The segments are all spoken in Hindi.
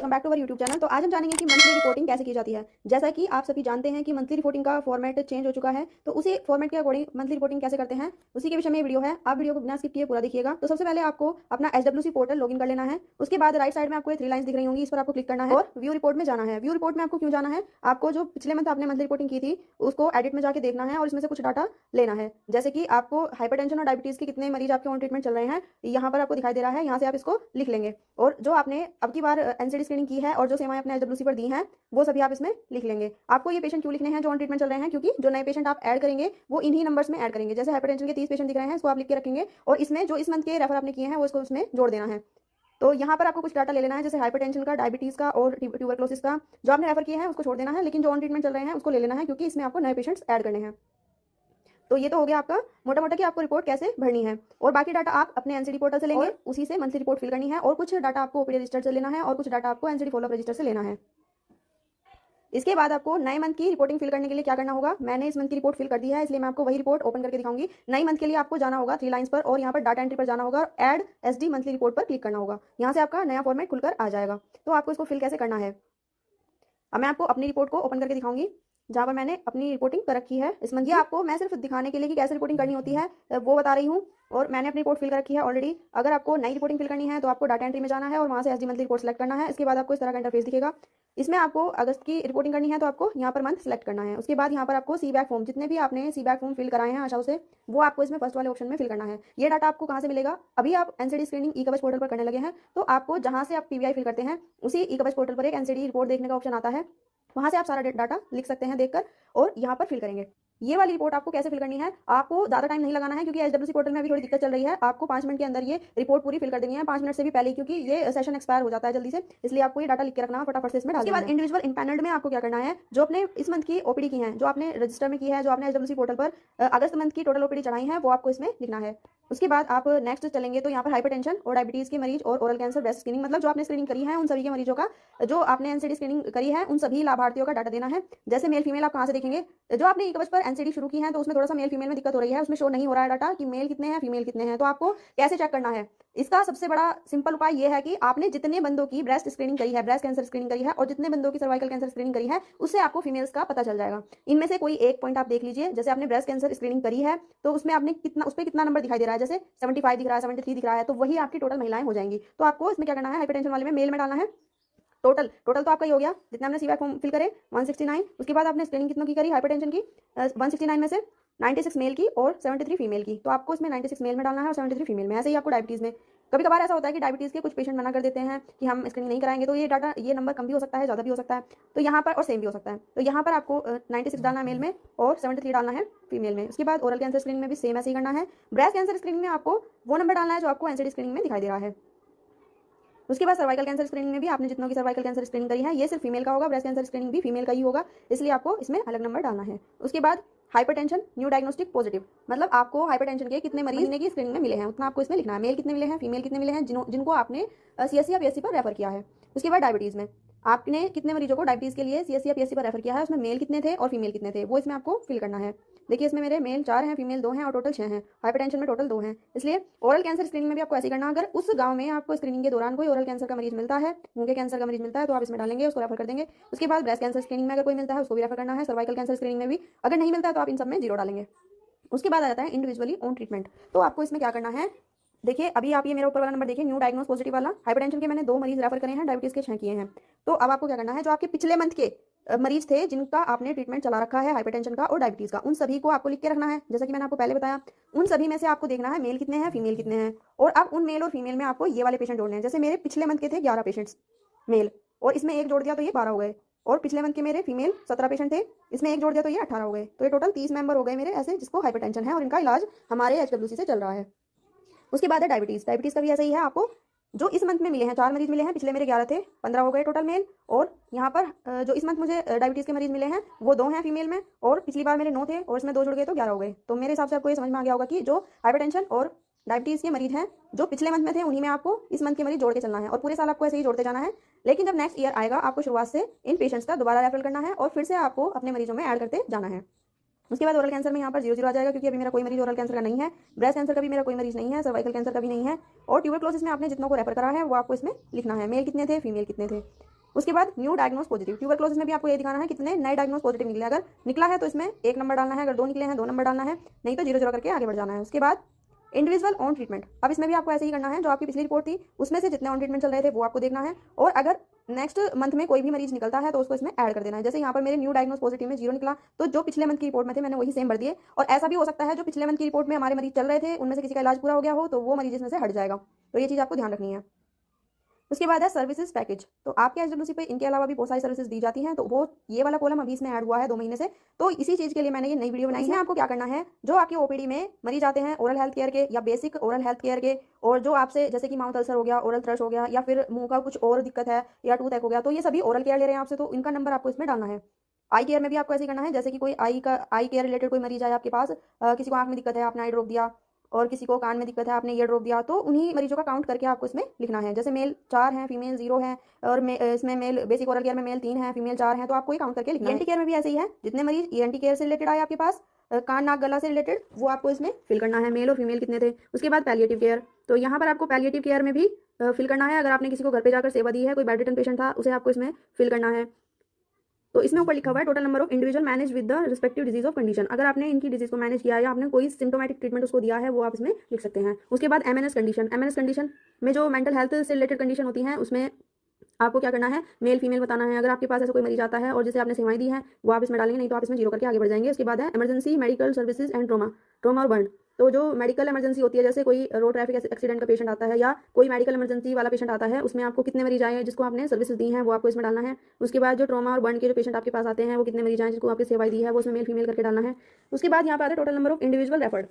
Welcome back to our YouTube channel. तो आज हम जानेंगे कि मंथली रिपोर्टिंग कैसे की जाती है। जैसा कि आप सभी जानते हैं कि मंथली रिपोर्टिंग का फॉर्मेट चेंज हो चुका है, तो उसी फॉर्मेट के अकॉर्डिंग मंथली रिपोर्टिंग कैसे करते हैं उसी के विषय में वीडियो है। आप वीडियो को बिना स्किप किए पूरा देखिएगा। तो सबसे पहले आपको अपना SWC पोर्टल लॉगिन कर लेना है। उसके बाद राइट साइड में आपको 3 लाइन्स दिख रही होंगी, इस पर आपको क्लिक करना है और व्यू रिपोर्ट में जाना है। व्यू रिपोर्ट में आपको क्यों जाना है, आपको जो पिछले मंथ आपने मंथली रिपोर्टिंग की थी उसको एडिट में जाके देखना है और इसमें से कुछ डाटा लेना है। जैसे कि आपको हाइपरटेंशन और डायबिटीज के कितने मरीज आपके ऑन ट्रीटमेंट चल रहे हैं यहाँ पर आपको दिखाई दे रहा है, यहाँ से आप इसको लिख लेंगे। और जो आपने अब की बार NCD स्क्रीनिंग की है और जो सेवाएं अपने SWC पर दी हैं वो सभी आप इसमें लिख लेंगे। आपको ये पेशेंट क्यों लिखने हैं जो ऑन ट्रीटमेंट चल रहे हैं, क्योंकि जो नए पेशेंट आप ऐड करेंगे वो इन्हीं नंबर्स में ऐड करेंगे। जैसे हाइपरटेंशन के 30 पेशेंट दिख रहे हैं, इसको आप लिख के रखेंगे और इसमें जो इस मंथ के रेफर आपने किए हैं वो इसको उसमें जोड़ देना है। तो यहाँ पर आपको कुछ डाटा ले लेना है, जैसे हाइपरटेंशन का, डायबिटीज का और ट्यूबरक्लोसिस का। जो आपने रेफर किया है उसको छोड़ देना है, लेकिन जो ऑन ट्रीटमेंट चल रहे हैं उसको ले लेना है, क्योंकि इसमें आपको नए पेशेंट्स ऐड करने हैं। तो ये तो हो गया आपका मोटा मोटा कि आपको रिपोर्ट कैसे भरनी है। और बाकी डाटा आप अपने NCD पोर्टल से लेंगे, उसी से मंथली रिपोर्ट फिल करनी है। और कुछ डाटा आपको OPD रजिस्टर से लेना है और कुछ डाटा आपको NCD फॉलोअप रजिस्टर से लेना है। इसके बाद आपको नए मंथ की रिपोर्टिंग फिल करने के लिए क्या करना होगा, मैंने इस मंथ की रिपोर्ट फिल कर दी है इसलिए मैं आपको वही रिपोर्ट ओपन करके दिखाऊंगी। नई मंथ के लिए आपको जाना होगा 3 लाइन्स पर और यहाँ पर डाटा एंट्री पर जाना होगा और ऐड SD मंथली रिपोर्ट पर क्लिक करना होगा। यहाँ से आपका नया फॉर्मेट खुलकर आ जाएगा। तो आपको इसको फिल कैसे करना है, अब मैं आपको अपनी रिपोर्ट को ओपन करके दिखाऊंगी जहाँ पर मैंने अपनी रिपोर्टिंग कर रखी है इस मंथ की। आपको मैं सिर्फ दिखाने के लिए कि कैसे रिपोर्टिंग करनी होती है वो बता रही हूँ, और मैंने अपनी रिपोर्ट फिल कर रखी है ऑलरेडी। अगर आपको नई रिपोर्टिंग फिल करनी है तो आपको डाटा एंट्री में जाना है और वहाँ से SD मंथली रिपोर्ट सेलेक्ट करना है। इसके बाद आपको इस तरह का इंटरफेस दिखेगा। इसमें आपको अगस्त की रिपोर्टिंग करनी है तो आपको यहाँ पर मंथ सेलेक्ट करना है। उसके बाद यहाँ पर आपको सीबैक फॉर्म, जितने भी आपने सीबैक फॉर्म फिल कराए हैं आशाओं से, वो आपको इसमें फर्स्ट वाले ऑप्शन में फिल करना है। ये डाटा आपको कहाँ से मिलेगा, अभी आप NCD स्क्रीनिंग ई-कवच पोर्टल पर करने लगे हैं तो आपको जहाँ से आप PVI फिल करते हैं उसी ई-कवच पोर्टल पर एक NCD रिपोर्ट देखने का ऑप्शन आता है, वहां से आप सारा डाटा लिख सकते हैं देखकर और यहाँ पर फिल करेंगे। ये वाली रिपोर्ट आपको कैसे फिल करनी है, आपको ज़्यादा टाइम नहीं लगाना है, क्योंकि SWC पोर्टल में अभी थोड़ी दिक्कत चल रही है। आपको 5 मिनट के अंदर ये रिपोर्ट पूरी फिल कर देनी है, 5 मिनट से भी पहले, क्योंकि ये सेशन एक्सपायर हो जाता है जल्दी से, इसलिए आपको ये डाटा लिख के रखना है, फटाफट से इसमें डाल देना है। इंडिविजुअल इम्पैनल्ड में आपको क्या करना है, जो अपने इस मंथ की OPD की है, जो आपने रजिस्टर में की है, जो आपने SWC पोर्टल पर अगस्त मंथ की टोटल OPD चढ़ाई है, वो आपको इसमें लिखना है। उसके बाद आप नेक्स्ट चलेंगे तो यहाँ पर हाइपरटेंशन और डायबिटीज के मरीज और ओरल कैंसर ब्रेस्ट स्क्रीनिंग, मतलब जो आपने स्क्रीनिंग करी है उन सभी के मरीजों का, जो आपने NCD स्क्रीनिंग करी है उन सभी लाभार्थियों का डाटा देना है। जैसे मेल फीमेल आप कहाँ से देखेंगे, जो आपने ई-कवच पर NCD शुरू की है तो उसमें थोड़ा सा मेल फीमेल में दिक्कत हो रही है, उसमें शो नहीं हो रहा है डाटा कि मेल कितने हैं फीमेल कितने हैं। तो आपको कैसे चेक करना है, इसका सबसे बड़ा सिंपल उपाय यह है कि आपने जितने बंदों की ब्रेस्ट स्क्रीनिंग करी है, ब्रेस्ट कैंसर स्क्रीनिंग करी है और जितने बंदों की सर्वाइकल कैंसर स्क्रीनिंग करी है, उससे आपको फीमेल्स का पता चल जाएगा। इनमें से कोई एक पॉइंट आप देख लीजिए, जैसे आपने ब्रेस्ट कैंसर स्क्रीनिंग करी है तो उसमें आपने कितना, उस पर कितना नंबर दिखाई दे रहा है, जैसे 75 दिख रहा है, 73 दिख रहा है, तो वही आपकी टोटल महिलाएं हो जाएंगी। तो आपको इसमें क्या करना है, हाइपरटेंशन वाले में मेल में डालना है टोटल तो आपका ही हो गया जितने हमने सीबैक फॉर्म फिल करे 169। उसके बाद आपने स्क्रीनिंग कितनों की करी हाइपरटेंशन की, 169 में से 96 मेल की और 73 फीमेल की, तो आपको इसमें 96 मेल में डालना है और 73 फीमेल में। ऐसे ही आपको डायबिटीज़ में कभी कभार ऐसा होता है कि डायबिटीज़ के कुछ पेशेंट मना कर देते हैं कि हम स्क्रीनिंग नहीं कराएंगे, तो ये डाटा, ये नंबर कम भी हो सकता है, ज़्यादा भी हो सकता है, तो यहाँ पर और सेम भी हो सकता है। तो यहाँ पर आपको 96 डालना है मेल में और 73 डालना है फीमेल में। उसके बाद ओरल कैंसर स्क्रीनिंग में भी सेम ऐसे ही करना है। ब्रेस्ट कैंसर स्क्रीनिंग में आपको वो नंबर डालना है जो आपको NCD स्क्रीनिंग में दिखाई दे रहा है। उसके बाद सर्वाइकल कैंसर स्क्रीनिंग में भी आपने जितनों की सर्वाइकल कैंसर स्क्रीनिंग करी है ये सिर्फ फीमेल का होगा, ब्रेस्ट कैंसर स्क्रीनिंग भी फीमेल का ही होगा, इसलिए आपको इसमें अलग नंबर डालना है। उसके बाद हाइपरटेंशन न्यू डायग्नोस्टिक पॉजिटिव, मतलब आपको हाइपरटेंशन के कितने मरीज की स्क्रीनिंग में मिले हैं उतना आपको इसमें लिखना है। मेल कितने मिले हैं, फीमेल कितने मिले हैं, जिनको आपने CSC या PSC पर रेफर किया है। उसके बाद डायबिटीज़ में आपने कितने मरीजों को डायबिटीज़ के लिए CSC या PSC पर रेफर किया है, उसमें मेल कितने थे और फीमेल कितने थे, वो इसमें आपको फिल करना है। देखिए इसमें मेरे मेल 4 हैं, फीमेल 2 हैं और टोटल 6 हैं। हाइपरटेंशन में टोटल 2 हैं, इसलिए ओरल कैंसर स्क्रीनिंग में भी आपको ऐसे ही करना। अगर उस गांव में आपको स्क्रीनिंग के दौरान कोई ओरल कैंसर का मरीज मिलता है, मुंह के कैंसर का मरीज मिलता है, तो आप इसमें डालेंगे, उसको रेफर कर देंगे। उसके बाद ब्रेस्ट कैंसर स्क्रीनिंग में अगर कोई मिलता है उसको भी रेफर करना है। सर्वाइकल कैंसर स्क्रीनिंग में भी अगर नहीं मिलता है तो आप इन सब में 0 डालेंगे। उसके बाद आ जाता है इंडिविजुअली ऑन ट्रीटमेंट। तो आपको इसमें क्या करना है, देखिए अभी आप ये मेरा ऊपर वाला नंबर देखिए, न्यू डायग्नोस पॉजिटिव वाला, हाइपरटेंशन के मैंने 2 मरीज रेफर करे हैं, डायबिटीज के 6 किए हैं। तो अब आपको क्या करना है, जो आपके पिछले मंथ के मरीज थे जिनका आपने ट्रीटमेंट चला रखा है हाइपरटेंशन का और डायबिटीज का, उन सभी को आपको लिख के रखना है। जैसा कि मैंने आपको पहले बताया, उन सभी में से आपको देखना है मेल कितने हैं फीमेल कितने हैं, और अब उन मेल और फीमेल में आपको ये वाले पेशेंट जोड़ने हैं। जैसे मेरे पिछले मंथ के थे 11 पेशेंट्स मेल, और इसमें एक जोड़ दिया तो ये 12 हो गए, और पिछले मंथ के मेरे फीमेल 17 पेशेंट थे, इसमें एक जोड़ दिया तो ये 18 हो गए, तो ये टोटल 30 मेंबर हो गए मेरे ऐसे जिसको हाइपरटेंशन है और इनका इलाज हमारे HWC से चल रहा है। उसके बाद है डायबिटीज़ का भी ऐसा ही है। आपको जो इस मंथ में मिले हैं 4 मरीज मिले हैं, पिछले मेरे 11 थे, 15 हो गए टोटल मेल, और यहाँ पर जो इस मंथ मुझे डायबिटीज़ के मरीज मिले हैं वो 2 हैं फीमेल में, और पिछली बार मेरे 9 थे और इसमें 2 जुड़ गए तो 11 हो गए। तो मेरे हिसाब से आपको ये समझ में आ गया होगा कि जो हाइपरटेंशन और डायबिटीज़ के मरीज हैं जो पिछले मंथ में थे उन्हीं में आपको इस मंथ के मरीज जोड़ के चलना है, और पूरे साल आपको ऐसे ही जोड़ते जाना है। लेकिन जब नेक्स्ट ईयर आएगा आपको शुरुआत से इन पेशेंट्स का दोबारा रेफर करना है और फिर से आपको अपने मरीजों में ऐड करते जाना है। उसके बाद ओरल कैंसर में यहाँ पर 0 0 आ जाएगा, क्योंकि अभी मेरा कोई मरीज ओरल कैंसर का नहीं है, ब्रेस्ट कैंसर का भी मेरा कोई मरीज नहीं है, सर्वाइकल कैंसर का भी नहीं है, और ट्यूबरक्लोसिस में आपने जितनों को रेफर करा है वो आपको इसमें लिखना है, मेल कितने थे फीमेल कितने थे। उसके बाद न्यू डायग्नोस पॉजिटिव, ट्यूबरक्लोसिस में भी आपको ये दिखाना है कितने नए डायग्नोस पॉजिटिव निकले। अगर निकला है तो इसमें 1 नंबर डालना है, अगर 2 निकले हैं 2 नंबर डालना है, नहीं तो 0 0 करके आगे बढ़ जाना है। उसके बाद इंडिविजुअल ऑन ट्रीटमेंट, अब इसमें भी आपको ऐसे ही करना है, जो आपकी पिछली रिपोर्ट थी उसमें से जितने ऑन ट्रीटमेंट चल रहे थे वो आपको देखना है, और अगर नेक्स्ट मंथ में कोई भी मरीज निकलता है तो उसको इसमें ऐड कर देना है। जैसे यहाँ पर मेरे न्यू डायग्नोस पॉजिटिव में 0 निकला, तो जो पिछले मंथ की रिपोर्ट में थे मैंने वही सेम भर दिए। और ऐसा भी हो सकता है जो पिछले मंथ की रिपोर्ट में हमारे मरीज चल रहे थे उनमें से किसी का इलाज पूरा हो गया हो तो वो मरीज इसमें से हट जाएगा, तो ये चीज़ आपको ध्यान रखनी है। उसके बाद है सर्विसेज पैकेज, तो आपके एचडब्ल्यूसी पे इनके अलावा भी बहुत सारी सर्विसेज दी जाती हैं, तो वो ये वाला कॉलम अभी इसमें ऐड हुआ है 2 महीने से, तो इसी चीज़ के लिए मैंने ये नई वीडियो बनाई है। आपको क्या करना है, जो आपके ओपीडी में मरीज आते हैं ओरल हेल्थ केयर के या बेसिक ओरल हेल्थ केयर के, और जो आपसे जैसे कि माउथ अल्सर हो गया, ओरल थ्रश हो गया, या फिर मुंह का कुछ और दिक्कत है या टूथ एक हो गया, तो ये सभी ओरल केयर ले रहे हैं आपसे, तो इनका नंबर आपको इसमें डालना है। आई केयर में भी आपको ऐसे ही करना है, जैसे कि कोई आई केयर रिलेटेड कोई मरीज आए आपके पास, किसी को आंख में दिक्कत है आपने आई ड्रॉप दिया, और किसी को कान में दिक्कत है आपने ईयर ड्रॉप दिया, तो उन्हीं मरीजों का काउंट करके आपको इसमें लिखना है। जैसे मेल 4 हैं, फीमेल 0 है, और इसमें मेल बेसिक ओरल केयर में मेल 3 है, फीमेल 4 हैं, तो आपको ये काउंट करके लिखना है। ईएनटी केयर में भी ऐसे ही है, जितने मरीज ईएनटी केयर से रिलेटेड आए आपके पास, कान नाक गला से रिलेटेड, वो आपको इसमें फिल करना है, मेल और फीमेल कितने थे। उसके बाद पैलिएटिव केयर, तो यहाँ पर आपको पैलिएटिव केयर में भी फिल करना है, अगर आपने किसी को घर पे जाकर सेवा दी है, कोई बेड रिटन पेशेंट था उसे आपको इसमें फिल करना है। तो इसमें ऊपर लिखा हुआ है total number of individual manage with the respective disease of condition, अगर आपने इनकी डिजीज को मैनेज किया या आपने कोई सिम्टोमेटिक ट्रीटमेंट उसको दिया है वो आप इसमें लिख सकते हैं। उसके बाद एमएनएस कंडीशन, एमएनएस कंडीशन में जो मेंटल हेल्थ से रिलेटेड कंडीशन होती हैं उसमें आपको क्या करना है, मेल फीमेल बताना है। अगर आपके पास ऐसा कोई मरीज आता है और जिसे आपने सेवाएं दी हैं वो आप इसमें डालेंगे, नहीं तो आप इसमें 0 करके आगे बढ़ जाएंगे। उसके बाद है emergency medical services and trauma और बर्न, तो जो मेडिकल इमरजेंसी होती है, जैसे कोई रोड ट्रैफिक एक्सीडेंट का पेशेंट आता है या कोई मेडिकल इमरजेंसी वाला पेशेंट आता है, उसमें आपको कितने मरीज आए हैं जिसको आपने सर्विसेज दी हैं वो आपको इसमें डालना है। उसके बाद जो ट्रॉमा और बर्न के जो पेशेंट आपके पास आते हैं वो कितने मरीज आए जिसको आपकी सेवाएं दी है वो उसमें मेल फीमेल करके डालना है। उसके बाद यहाँ पर आता है total number of individual referred,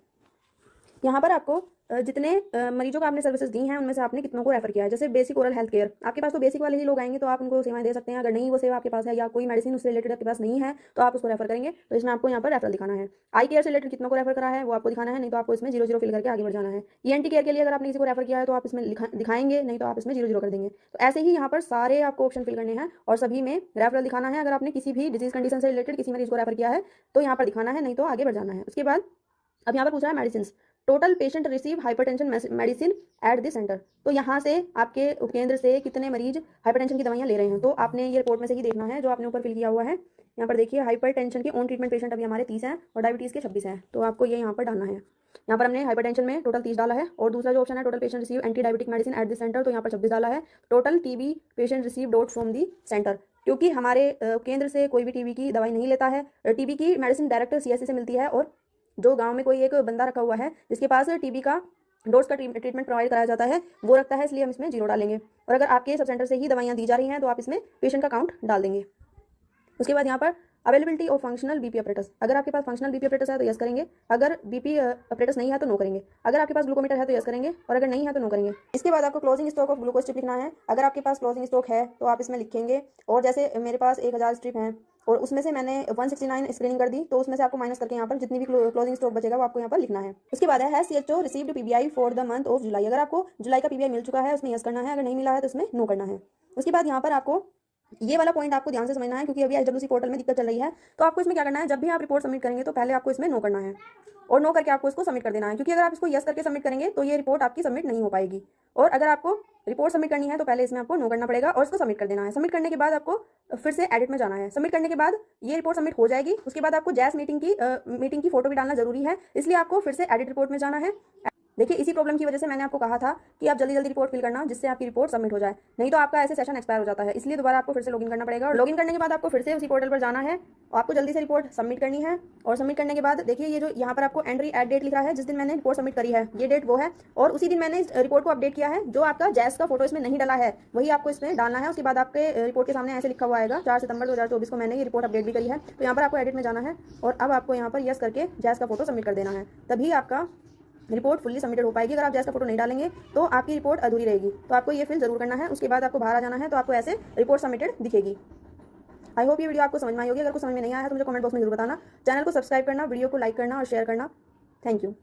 यहाँ पर आपको जितने मरीजों को आपने सर्विसेज दी हैं उनमें से आपने कितनों को रेफर किया है। जैसे बेसिक ओरल हेल्थ केयर, आपके पास तो बेसिक वाले ही लोग आएंगे तो आप उनको सेवाएं दे सकते हैं, अगर नहीं वो सेवा आपके पास है या कोई मेडिसिन उससे रिलेटेड आपके पास नहीं है तो आप उसको रेफर करेंगे, तो इसमें आपको यहाँ पर रेफर दिखाना है। आई केयर से रिलेटेड कितनों को रेफर करा है वो आपको दिखाना है, नहीं तो आपको इसमें 0 0 फिल करके आगे बढ़ जाना है। ईएनटी केयर के लिए अगर आपने किसी को रेफर किया है तो आप इसमें दिखाएंगे, नहीं तो आप इसमें 0 0 कर देंगे। तो ऐसे ही यहाँ पर सारे आपको ऑप्शन फिल करने हैं और सभी में रेफरल दिखाना है। अगर आपने किसी भी डिजीज कंडीशन से रिलेटेड किसी मरीज को रेफर किया है तो यहाँ पर दिखाना है, नहीं तो आगे बढ़ जाना है। उसके बाद अब यहाँ पर पूछ रहा है medicine, total patient receive hypertension medicine at this centre, तो यहाँ से आपके उपकेंद्र से कितने मरीज हाइपरटेंशन की दवाइयाँ ले रहे हैं, तो आपने ये रिपोर्ट में से ही देखना है जो आपने ऊपर फिल किया हुआ है। यहाँ पर देखिए हाइपरटेंशन के ऑन ट्रीटमेंट पेशेंट अभी हमारे 30 हैं और डायबिटीज़ के 26 हैं, तो आपको ये यहाँ पर डालना है। यहाँ पर हमने हाइपरटेंशन में टोटल 30 डाला है, और दूसरा जो ऑप्शन है total patient receive anti diabetic medicine at this centre, तो यहाँ पर 26 डाला है। Total TB patient receive dot from the centre, क्योंकि हमारे केंद्र से कोई भी टीबी की दवाई नहीं लेता है, टीबी की मेडिसिन डायरेक्ट सीएससी से मिलती है, और जो गांव में कोई एक बंदा रखा हुआ है जिसके पास टीबी का डोज का ट्रीटमेंट प्रोवाइड कराया जाता है वो रखता है, इसलिए हम इसमें 0 डालेंगे। और अगर आपके सब सेंटर से ही दवाइयाँ दी जा रही हैं तो आप इसमें पेशेंट का काउंट डाल देंगे। उसके बाद यहाँ पर availability of functional BP operators, अगर आपके पास फंक्शनल बीपी ऑपरेटर्स है तो यस करेंगे, अगर बीपी ऑपरेटर्स नहीं है तो नो करेंगे, अगर आपके पास ग्लूकोमीटर है तो यस करेंगे, और अगर नहीं है तो नो करेंगे। इसके बाद आपको closing stock of glucose strip लिखना है, अगर आपके पास क्लोजिंग स्टॉक है तो आप इसमें लिखेंगे, और जैसे मेरे पास 1000 स्ट्रिप हैं और उसमें से मैंने 169 स्क्रीनिंग कर दी, तो उसमें से आपको माइनस करके यहाँ पर जितनी भी क्लोजिंग स्टॉक बचेगा वो आपको यहाँ पर लिखना है। उसके बाद है CHO received PBI for the month of July, अगर आपको जुलाई का पीबीआई मिल चुका है उसमें यस करना है, अगर नहीं मिला है तो उसमें नो करना है। उसके बाद यहाँ पर आपको ये वाला पॉइंट आपको ध्यान से समझना है, क्योंकि अभी एचडब्ल्यूसी पोर्टल में दिक्कत चल रही है, तो आपको इसमें क्या करना है, जब भी आप रिपोर्ट सबमिट करेंगे तो पहले आपको इसमें नो करना है, और नो करके आपको इसको सबमिट कर देना है, क्योंकि अगर आप इसको यस करके सबमिट करेंगे तो ये रिपोर्ट आपकी सबमिट नहीं हो पाएगी, और अगर आपको रिपोर्ट सबमिट करनी है तो पहले इसमें आपको नो करना पड़ेगा और इसको सबमिट कर देना है। सबमिट करने के बाद आपको फिर से एडिट में जाना है, सबमिट करने के बाद ये रिपोर्ट सबमिट हो जाएगी। उसके बाद आपको जैस मीटिंग की फोटो भी डालना जरूरी है, इसलिए आपको फिर से एडिट रिपोर्ट में जाना है। देखिए इसी प्रॉब्लम की वजह से मैंने आपको कहा था कि आप जल्दी जल्दी रिपोर्ट फिल करना, जिससे आपकी रिपोर्ट सबमिट हो जाए, नहीं तो आपका ऐसे सेशन एक्सपायर हो जाता है, इसलिए दोबारा आपको फिर से लॉगिन करना पड़ेगा, और लॉगिन करने के बाद आपको फिर से उसी पोर्टल पर जाना है, आपको जल्दी से रिपोर्ट सबमिट करनी है। और सबमिट करने के बाद देखिए ये जो यहाँ पर आपको एंट्री एट डेट लिख रहा है, जिस दिन मैंने रिपोर्ट सबमिट करी है ये डेट वो है, और उसी दिन मैंने इस रिपोर्ट को अपडेट किया है। जो आपका जैस का फोटो इसमें नहीं डाला है वही आपको इसमें डालना है। उसके बाद आपके रिपोर्ट के सामने ऐसे लिखा हुआ आएगा 4 सितंबर 2024 को मैंने ये रिपोर्ट अपडेट भी करी है, तो यहाँ पर आपको एडिट में जाना है, और अब आपको यहाँ पर यस करके जैस का फोटो सबमिट कर देना है, तभी आपका रिपोर्ट फुल्ली सबमिटेड हो पाएगी। अगर आप जैसा फोटो नहीं डालेंगे तो आपकी रिपोर्ट अधूरी रहेगी, तो आपको ये फिल जरूर करना है। उसके बाद आपको बाहर आ जाना है, तो आपको ऐसे रिपोर्ट सबमिटेड दिखेगी। आई होप ये वीडियो आपको समझ में आई होगी। अगर कुछ समझ में नहीं आया तो मुझे कमेंट बॉक्स में जरूर बताना। चैनल को सब्सक्राइब करना, वीडियो को लाइक करना और शेयर करना। Thank you.